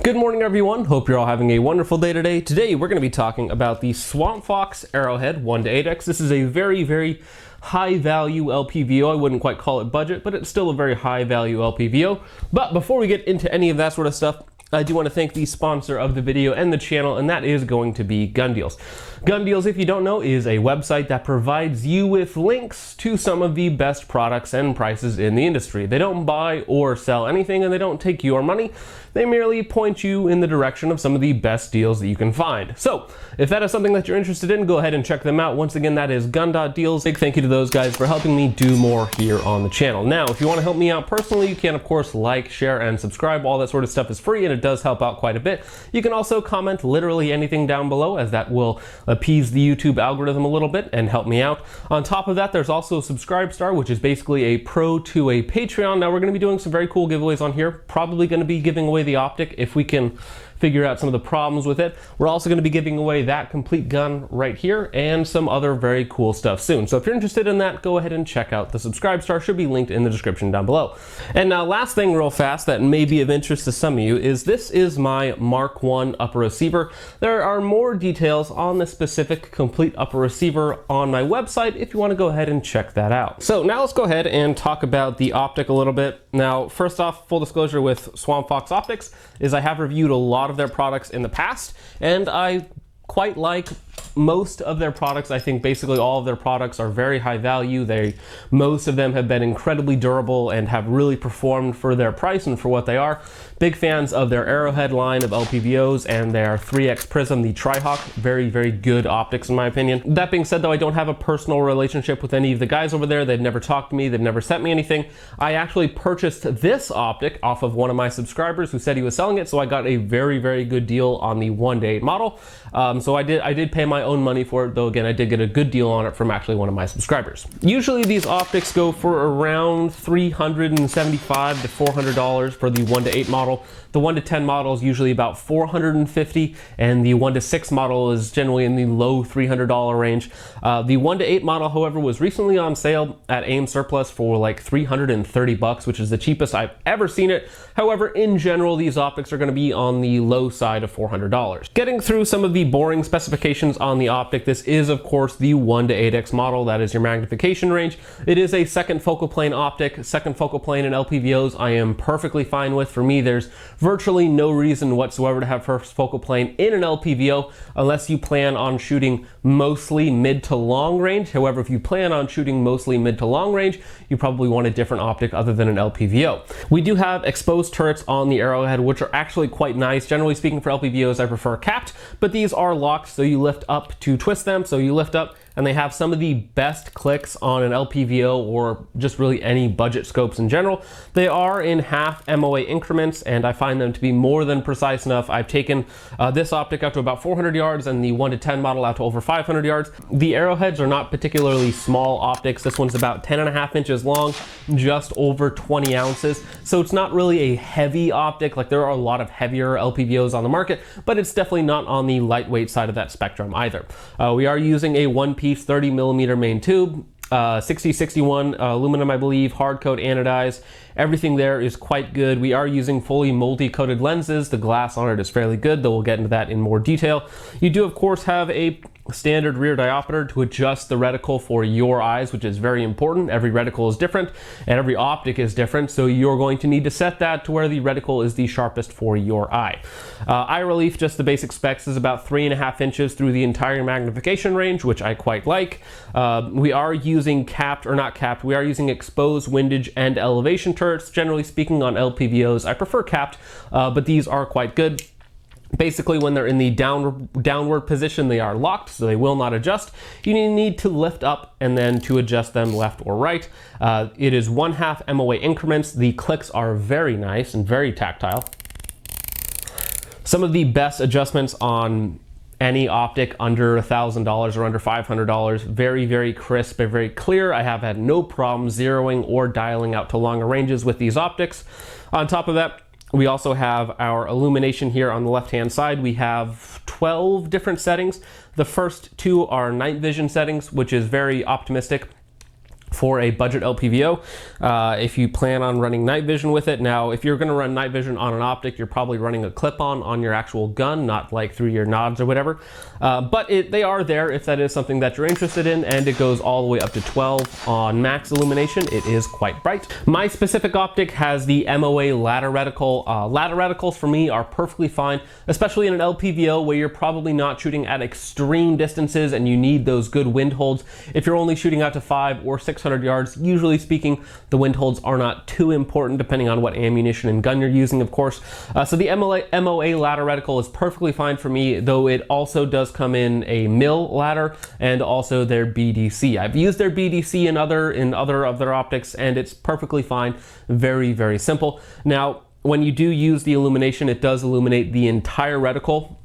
Good morning, everyone. Hope you're all having a wonderful day today. Today, we're going to be talking about the Swampfox Arrowhead 1-8X. This is a very high value LPVO. I wouldn't quite call it budget, but it's still a very high value LPVO. But before we get into any of that sort of stuff, I do want to thank the sponsor of the video and the channel, and that is going to be Gun Deals. Gun Deals, if you don't know, is a website that provides you with links to some of the best products and prices in the industry. They don't buy or sell anything, and they don't take your money. They merely point you in the direction of some of the best deals that you can find. So, if that is something that you're interested in, go ahead and check them out. Once again, that is gun.deals. Big thank you to those guys for helping me do more here on the channel. Now, if you want to help me out personally, you can, of course, like, share, and subscribe. All that sort of stuff is free, and it does help out quite a bit. You can also comment literally anything down below, as that will appease the YouTube algorithm a little bit and help me out. On top of that, there's also Subscribestar, which is basically a pro to a Patreon. Now, we're going to be doing some very cool giveaways on here. Probably going to be giving away the optic if we can figure out some of the problems with it. We're also going to be giving away that complete gun right here and some other very cool stuff soon. So if you're interested in that, go ahead and check out the Subscribestar. Should be linked in the description down below. And now, last thing real fast that may be of interest to some of you is this is my Mark I upper receiver. There are more details on the specific complete upper receiver on my website if you want to go ahead and check that out. So now let's go ahead and talk about the optic a little bit. Now, first off, full disclosure with Swampfox Optics is I have reviewed a lot of their products in the past, and I quite like most of their products. I think basically all of their products are very high value. Most of them have been incredibly durable and have really performed for their price and for what they are. Big fans of their Arrowhead line of LPVOs and their 3X Prism, the Tri-Hawk. Very good optics in my opinion. That being said though, I don't have a personal relationship with any of the guys over there. They've never talked to me. They've never sent me anything. I actually purchased this optic off of one of my subscribers who said he was selling it, so I got a very good deal on the 1-8 model. So I did pay my own money for it, though again I did get a good deal on it from actually one of my subscribers. Usually these optics go for around $375 to $400 for the 1-8 model. The 1-10 model is usually about $450, and the 1-6 model is generally in the low $300 range. The 1-8 model, however, was recently on sale at AIM Surplus for like $330, which is the cheapest I've ever seen it. However, in general, these optics are going to be on the low side of $400. Getting through some of the boring specifications on the optic, this is of course the 1-8X model. That is your magnification range. It is a second focal plane optic. Second focal plane in LPVOs I am perfectly fine with. For me, there's virtually no reason whatsoever to have first focal plane in an LPVO unless you plan on shooting mostly mid to long range. However, if you plan on shooting mostly mid to long range, you probably want a different optic other than an LPVO. We do have exposed turrets on the Arrowhead, which are actually quite nice. Generally speaking, for LPVOs, I prefer capped, but these are locked, so you lift up to twist them. So you lift up, and they have some of the best clicks on an LPVO or just really any budget scopes in general. They are in half MOA increments, and I find them to be more than precise enough. I've taken this optic out to about 400 yards and the 1-10 model out to over 500 yards. The Arrowheads are not particularly small optics. This one's about 10.5 inches long, just over 20 ounces. So it's not really a heavy optic. Like, there are a lot of heavier LPVOs on the market, but it's definitely not on the lightweight side of that spectrum either. We are using a one-piece 30mm main tube, 6061 aluminum, I believe, hard coat anodized. Everything there is quite good. We are using fully multi-coated lenses. The glass on it is fairly good, though we'll get into that in more detail. You do of course have a standard rear diopter to adjust the reticle for your eyes, which is very important. Every reticle is different and every optic is different, so you're going to need to set that to where the reticle is the sharpest for your eye. Eye relief, just the basic specs, is about 3.5 inches through the entire magnification range, which I quite like. We are using capped, or not capped, we are using exposed windage and elevation turrets. Generally speaking, on LPVOs I prefer capped, but these are quite good. Basically, when they're in the downward position, they are locked, so they will not adjust. You need to lift up and then to adjust them left or right. It is 1/2 MOA increments. The clicks are very nice and very tactile. Some of the best adjustments on any optic under $1,000 or under $500. Very crisp and very clear. I have had no problem zeroing or dialing out to longer ranges with these optics. On top of that, we also have our illumination here on the left-hand side. We have 12 different settings. The first two are night vision settings, which is very optimistic for a budget LPVO if you plan on running night vision with it. Now, if you're going to run night vision on an optic, you're probably running a clip-on your actual gun, not like through your nods or whatever. But they are there if that is something that you're interested in, and it goes all the way up to 12 on max illumination. It is quite bright. My specific optic has the MOA ladder reticle. Ladder reticles for me are perfectly fine, especially in an LPVO where you're probably not shooting at extreme distances and you need those good wind holds. If you're only shooting out to 500 or 600 yards, usually speaking, the wind holds are not too important depending on what ammunition and gun you're using, of course. So the MOA ladder reticle is perfectly fine for me, though it also does come in a mil ladder and also their BDC. I've used their BDC in other of their optics, and it's perfectly fine. Very, very simple. Now, when you do use the illumination, it does illuminate the entire reticle.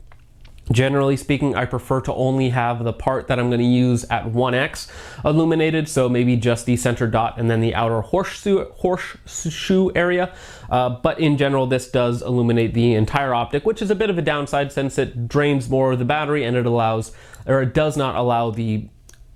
Generally speaking, I prefer to only have the part that I'm going to use at 1x illuminated, so maybe just the center dot and then the outer horseshoe area. But in general, this does illuminate the entire optic, which is a bit of a downside since it drains more of the battery and it does not allow the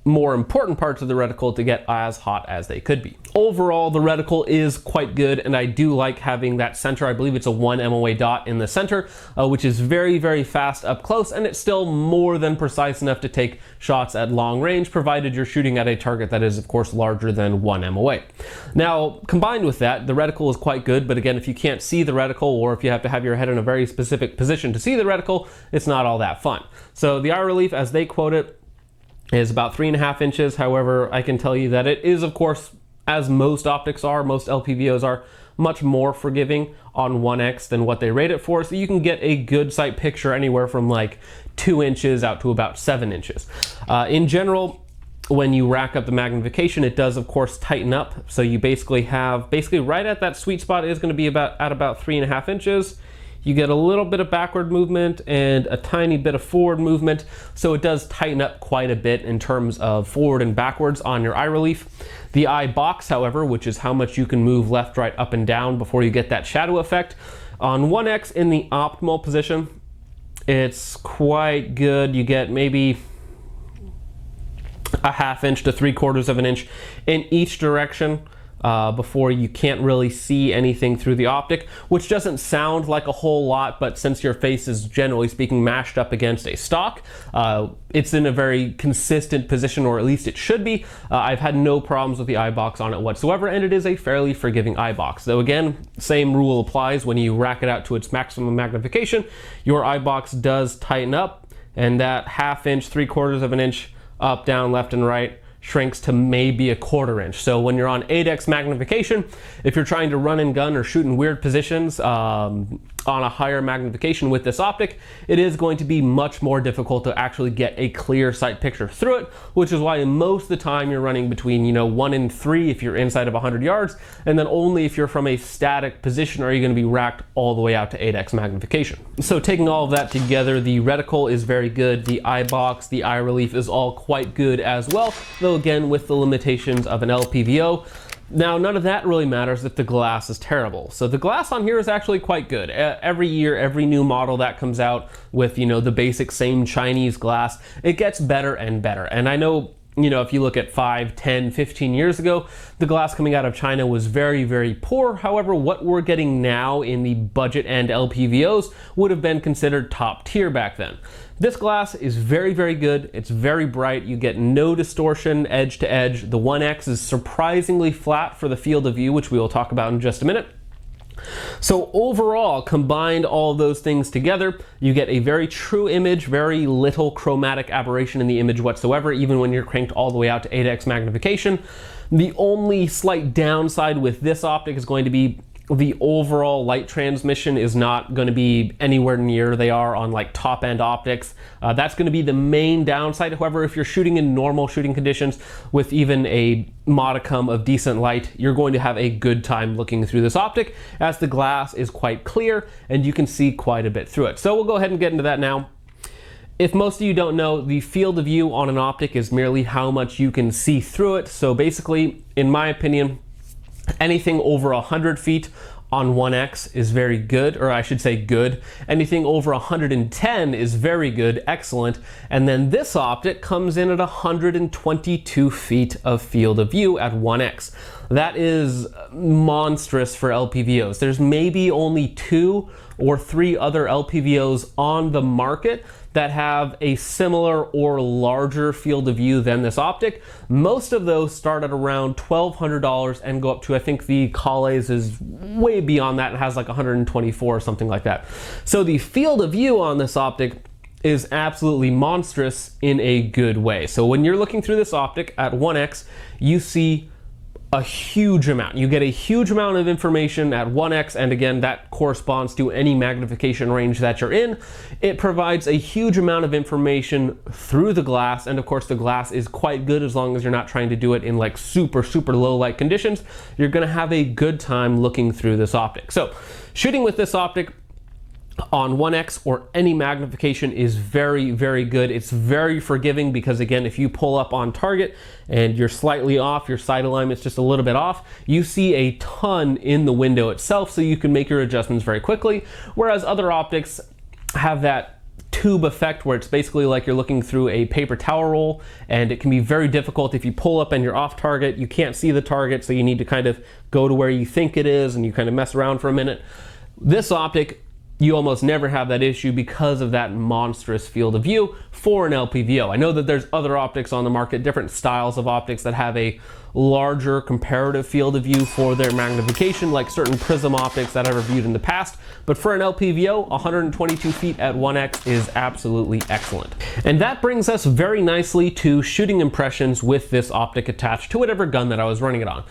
more important parts of the reticle to get as hot as they could be. Overall, the reticle is quite good, and I do like having that center. I believe it's a 1 MOA dot in the center, which is very, very fast up close, and it's still more than precise enough to take shots at long range, provided you're shooting at a target that is, of course, larger than 1 MOA. Now, combined with that, the reticle is quite good, but again, if you can't see the reticle, or if you have to have your head in a very specific position to see the reticle, it's not all that fun. So the eye relief, as they quote it, is about 3.5 inches. However, I can tell you that it is, of course, as most optics are, most LPVOs are, much more forgiving on 1x than what they rate it for. So you can get a good sight picture anywhere from like 2 inches out to about 7 inches. In general, when you rack up the magnification, it does, of course, tighten up. So you basically right at that sweet spot is going to be about 3.5 inches. You get a little bit of backward movement and a tiny bit of forward movement, so it does tighten up quite a bit in terms of forward and backwards on your eye relief. The eye box, however, which is how much you can move left, right, up and down before you get that shadow effect, on 1x in the optimal position, it's quite good. You get maybe a 1/2 inch to 3/4 of an inch in each direction. Before you can't really see anything through the optic, which doesn't sound like a whole lot, but since your face is generally speaking mashed up against a stock, it's in a very consistent position, or at least it should be. I've had no problems with the eye box on it whatsoever, and it is a fairly forgiving eye box. Though again, same rule applies when you rack it out to its maximum magnification. Your eye box does tighten up, and that 1/2 inch, 3/4 of an inch up, down, left, and right shrinks to maybe 1/4 inch. So when you're on 8x magnification, if you're trying to run and gun or shoot in weird positions on a higher magnification with this optic, it is going to be much more difficult to actually get a clear sight picture through it, which is why most of the time you're running between 1 and 3 if you're inside of 100 yards, and then only if you're from a static position are you going to be racked all the way out to 8x magnification. So taking all of that together, the reticle is very good, the eye box, the eye relief is all quite good as well, though again with the limitations of an LPVO. Now, none of that really matters if the glass is terrible. So the glass on here is actually quite good. Every year, every new model that comes out with, the basic same Chinese glass, it gets better and better. And I know, if you look at 5, 10, 15 years ago, the glass coming out of China was very, very poor. However, what we're getting now in the budget end LPVOs would have been considered top tier back then. This glass is very, very good. It's very bright. You get no distortion edge to edge. The 1x is surprisingly flat for the field of view, which we will talk about in just a minute. So overall, combined all of those things together, you get a very true image, very little chromatic aberration in the image whatsoever, even when you're cranked all the way out to 8x magnification. The only slight downside with this optic is going to be the overall light transmission is not going to be anywhere near they are on like top end optics. That's going to be the main downside. However, if you're shooting in normal shooting conditions with even a modicum of decent light, you're going to have a good time looking through this optic, as the glass is quite clear and you can see quite a bit through it. So we'll go ahead and get into that now. If most of you don't know, the field of view on an optic is merely how much you can see through it. So basically, in my opinion, Anything over 100 feet on 1x is very good, or I should say good. Anything over 110 is very good, excellent. And then this optic comes in at 122 feet of field of view at 1x. That is monstrous for LPVOs. There's maybe only 2 or 3 other LPVOs on the market that have a similar or larger field of view than this optic. Most of those start at around $1,200 and go up to, I think the Calais is way beyond that and has like 124 or something like that. So the field of view on this optic is absolutely monstrous in a good way. So when you're looking through this optic at 1x, you see a huge amount. You get a huge amount of information at 1x, and again, that corresponds to any magnification range that you're in. It provides a huge amount of information through the glass, and of course the glass is quite good as long as you're not trying to do it in like super low light conditions. You're gonna have a good time looking through this optic. So shooting with this optic on 1x or any magnification is very good. It's very forgiving because again, if you pull up on target and you're slightly off, your sight alignment's just a little bit off, you see a ton in the window itself, so you can make your adjustments very quickly. Whereas other optics have that tube effect where it's basically like you're looking through a paper towel roll, and it can be very difficult if you pull up and you're off target. You can't see the target, so you need to kind of go to where you think it is and you kind of mess around for a minute. This optic, you almost never have that issue because of that monstrous field of view for an LPVO. I know that there's other optics on the market, different styles of optics that have a larger comparative field of view for their magnification, like certain prism optics that I've reviewed in the past. But for an LPVO, 122 feet at 1x is absolutely excellent. And that brings us very nicely to shooting impressions with this optic attached to whatever gun that I was running it on.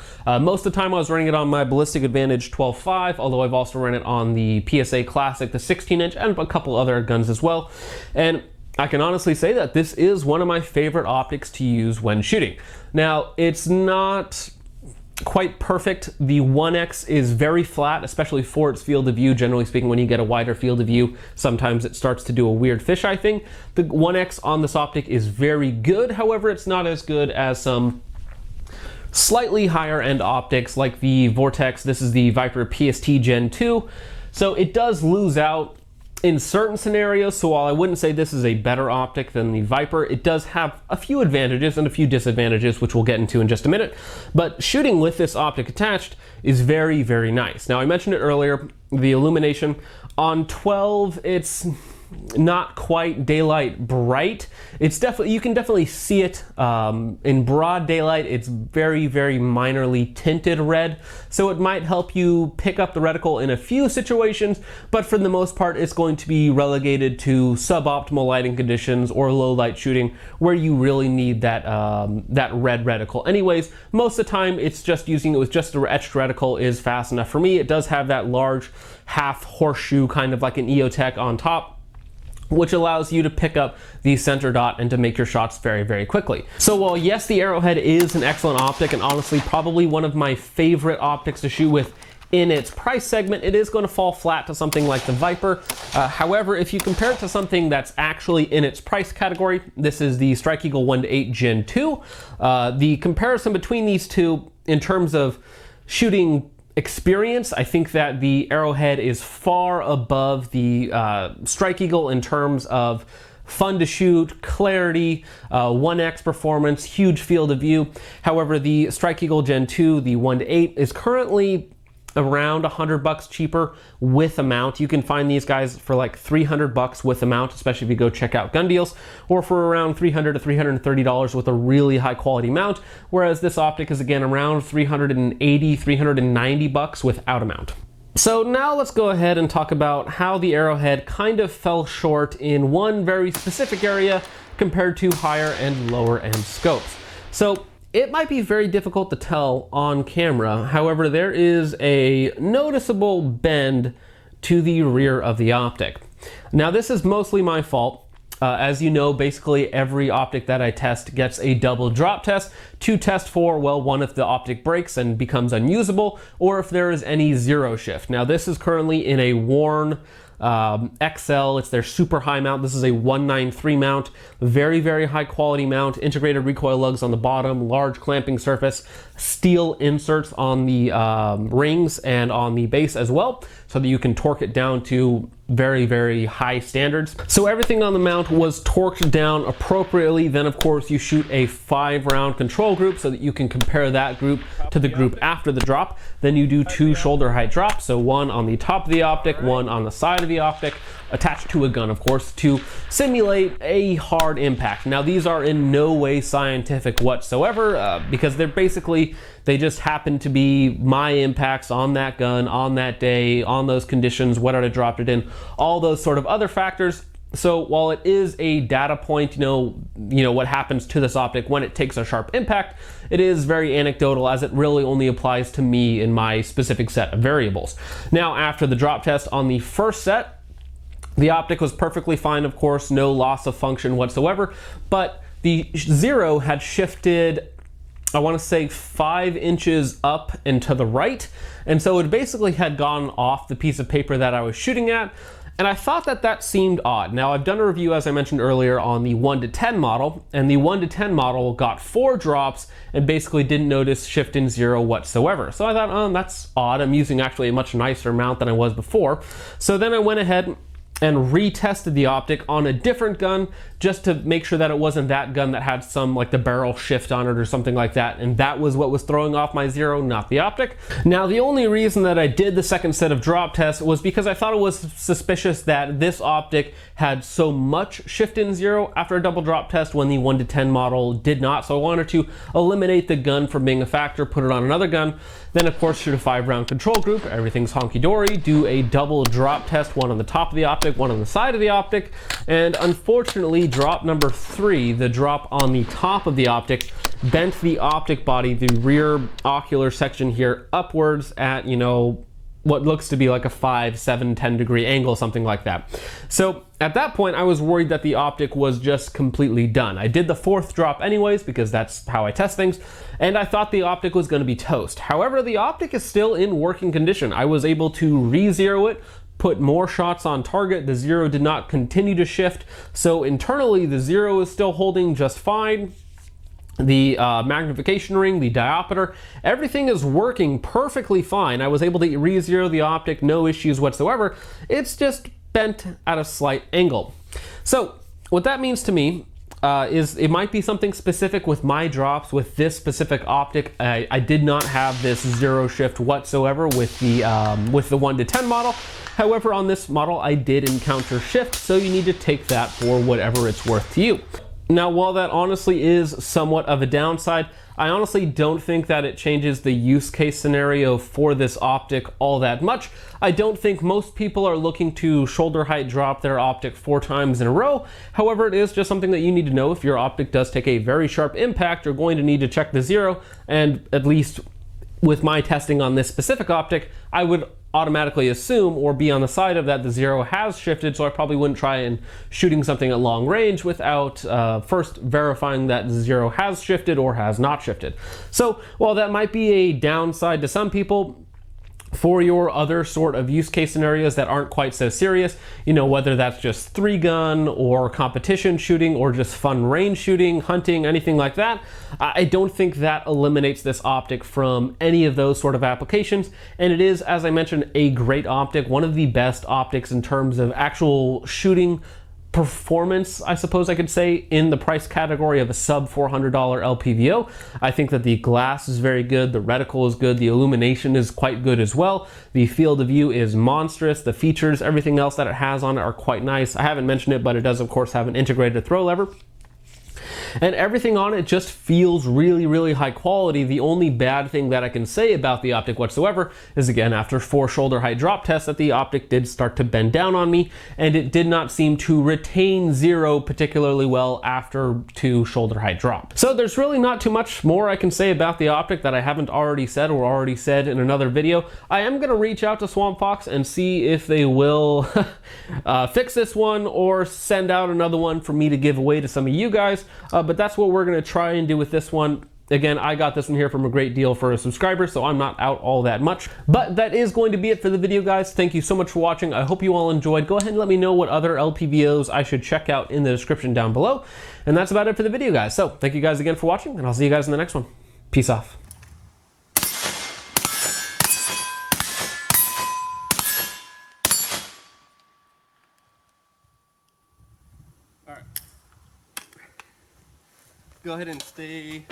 Most of the time I was running it on my Ballistic Advantage 12.5, although I've also run it on the PSA Classic, the 16-inch, and a couple other guns as well. And I can honestly say that this is one of my favorite optics to use when shooting. Now, it's not quite perfect. The 1x is very flat, especially for its field of view. Generally speaking, when you get a wider field of view, sometimes it starts to do a weird fisheye thing. The 1x on this optic is very good. However, it's not as good as some slightly higher end optics like the Vortex. This is the Viper PST Gen 2. So it does lose out in certain scenarios, so while I wouldn't say this is a better optic than the Viper, it does have a few advantages and a few disadvantages, which we'll get into in just a minute. But shooting with this optic attached is very nice. Now, I mentioned it earlier, the illumination. On 12, it's not quite daylight bright. It's definitely, you can definitely see it in broad daylight. It's very minorly tinted red, so it might help you pick up the reticle in a few situations, but for the most part it's going to be relegated to suboptimal lighting conditions or low light shooting where you really need that that red reticle. Anyways, most of the time it's just using it with just the etched reticle is fast enough for me. It does have that large half horseshoe, kind of like an EOTech on top, which allows you to pick up the center dot and to make your shots very quickly. So while yes, the Arrowhead is an excellent optic and honestly probably one of my favorite optics to shoot with in its price segment, it is going to fall flat to something like the Viper. However, if you compare it to something that's actually in its price category, this is the Strike Eagle 1-8 Gen 2. The comparison between these two in terms of shooting experience, I think that the Arrowhead is far above the Strike Eagle in terms of fun to shoot, clarity, 1x performance, huge field of view. However, the Strike Eagle Gen 2, the 1-8, is currently around $100 cheaper with a mount. You can find these guys for like $300 with a mount, especially if you go check out gun deals, or for around $300 to $330 with a really high quality mount, whereas this optic is again around $380, $390 without a mount. So now let's go ahead and talk about how the Arrowhead kind of fell short in one very specific area compared to higher and lower end scopes. So it might be very difficult to tell on camera, however, there is a noticeable bend to the rear of the optic. Now, this is mostly my fault. As you know, basically every optic that I test gets a double drop test to test for, well, one, if the optic breaks and becomes unusable, or if there is any zero shift. Now this is currently in a worn XL. It's their super high mount. This is a 193 mount, very, very high quality mount, integrated recoil lugs on the bottom, large clamping surface, steel inserts on the rings and on the base as well, so that you can torque it down to very, very high standards. So everything on the mount was torqued down appropriately. Then of course you shoot a 5-round control group so that you can compare that group to the group after the drop. Then you do 2 shoulder height drops, so one on the top of the optic, one on the side of the optic, attached to a gun, of course, to simulate a hard impact. Now these are in no way scientific whatsoever, because they just happen to be my impacts on that gun, on that day, on those conditions, what I dropped it in, all those sort of other factors. So while it is a data point, you know what happens to this optic when it takes a sharp impact, it is very anecdotal, as it really only applies to me in my specific set of variables. Now, after the drop test on the first set, the optic was perfectly fine, of course, no loss of function whatsoever, but the zero had shifted, I want to say 5 inches up and to the right, and so it basically had gone off the piece of paper that I was shooting at, and I thought that that seemed odd. Now, I've done a review, as I mentioned earlier, on the 1-10 model, and the 1-10 model got 4 drops and basically didn't notice shift in zero whatsoever. So I thought, oh, that's odd. I'm using actually a much nicer mount than I was before. So then I went ahead and retested the optic on a different gun just to make sure that it wasn't that gun that had some, like, the barrel shift on it or something like that, and that was what was throwing off my zero, not the optic. Now, the only reason that I did the second set of drop tests was because I thought it was suspicious that this optic had so much shift in zero after a double drop test when the 1-10 model did not, so I wanted to eliminate the gun from being a factor, put it on another gun, then of course shoot a 5-round control group, everything's honky-dory, do a double drop test, one on the top of the optic, one on the side of the optic, and unfortunately drop number 3, the drop on the top of the optic, bent the optic body, the rear ocular section here, upwards at, you know, what looks to be like a 5, 7, 10 degree angle, something like that. So at that point, I was worried that the optic was just completely done. I did the 4th drop anyways, because that's how I test things, and I thought the optic was going to be toast. However, the optic is still in working condition. I was able to re-zero it, put more shots on target. The zero did not continue to shift, so internally the zero is still holding just fine. The magnification ring, the diopter, everything is working perfectly fine. I was able to re-zero the optic, no issues whatsoever. It's just bent at a slight angle. So what that means to me is it might be something specific with my drops with this specific optic. I did not have this zero shift whatsoever with the 1-10 model. However, on this model, I did encounter shift, so you need to take that for whatever it's worth to you. Now, while that honestly is somewhat of a downside, I honestly don't think that it changes the use case scenario for this optic all that much. I don't think most people are looking to shoulder height drop their optic 4 times in a row. However, it is just something that you need to know. If your optic does take a very sharp impact, you're going to need to check the zero, and at least with my testing on this specific optic, I would automatically assume or be on the side of that the zero has shifted, so I probably wouldn't try and shooting something at long range without first verifying that the zero has shifted or has not shifted. So while that might be a downside to some people, for your other sort of use case scenarios that aren't quite so serious, you know, whether that's just 3-gun or competition shooting or just fun range shooting, hunting, anything like that, I don't think that eliminates this optic from any of those sort of applications. And it is, as I mentioned, a great optic, one of the best optics in terms of actual shooting performance, I suppose I could say, in the price category of a sub $400 LPVO. I think that the glass is very good, the reticle is good, the illumination is quite good as well, the field of view is monstrous, the features, everything else that it has on it are quite nice. I haven't mentioned it, but it does of course have an integrated throw lever. and everything on it just feels really, really high quality. The only bad thing that I can say about the optic whatsoever is, again, after 4 shoulder height drop tests, that the optic did start to bend down on me, and it did not seem to retain 0 particularly well after 2 shoulder height drop. So there's really not too much more I can say about the optic that I haven't already said or already said in another video. I am going to reach out to Swampfox and see if they will fix this one or send out another one for me to give away to some of you guys, but that's what we're going to try and do with this one. Again, I got this one here from a great deal for a subscriber, so I'm not out all that much. But that is going to be it for the video, guys. Thank you so much for watching. I hope you all enjoyed. Go ahead and let me know what other LPVOs I should check out in the description down below. And that's about it for the video, guys. So thank you guys again for watching, and I'll see you guys in the next one. Peace off. All right. Go ahead and stay